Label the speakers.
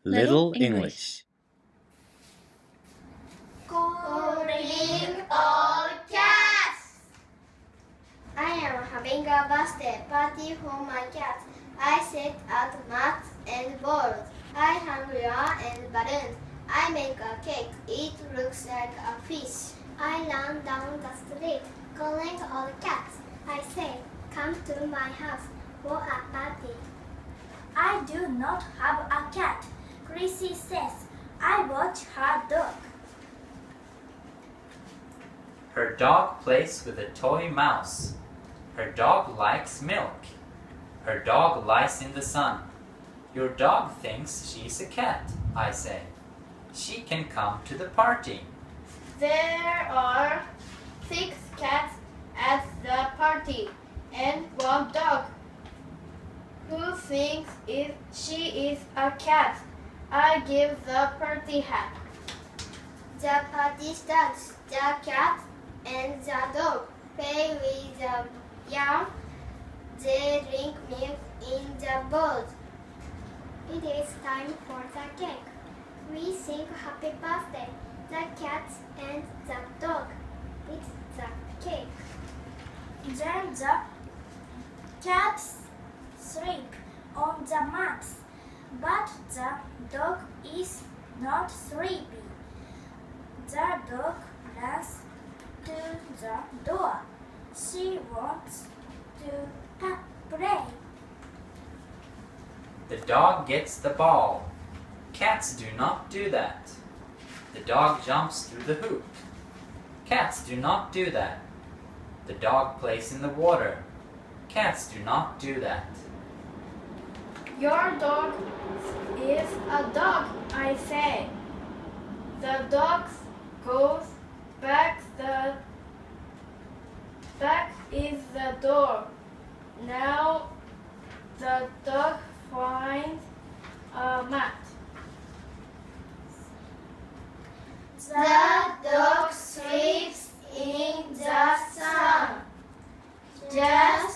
Speaker 1: Little English.
Speaker 2: Calling all cats. I am having a birthday party for my cat. I set out mats and balls. I hang yarn and balloons. I make a cake. It looks like a fish. I run down the street, calling all cats. I say, come to my house for a party.
Speaker 3: I do not have a cat, Chrissy says. I watch her dog.
Speaker 4: Her dog plays with a toy mouse. Her dog likes milk. Her dog lies in the sun. Your dog thinks she's a cat, I say. She can come to the party.
Speaker 2: There are 6 cats at the party and 1 dog. Who thinks she is a cat? I give the party hat. The party starts. The cat and the dog play with the yarn. They drink milk in the bowls. It is time for the cake. We sing happy birthday. The cat and the dog eat the cake.
Speaker 3: Then the cats sleep on the mats, but the dog is not sleepy. The dog runs to the door. She wants to play.
Speaker 4: The dog gets the ball. Cats do not do that. The dog jumps through the hoop. Cats do not do that. The dog plays in the water. Cats do not do that.
Speaker 2: Your dog is a dog, I say. The dog goes back. The back is the door. Now the dog finds a mat. The dog sleeps in the sun. Just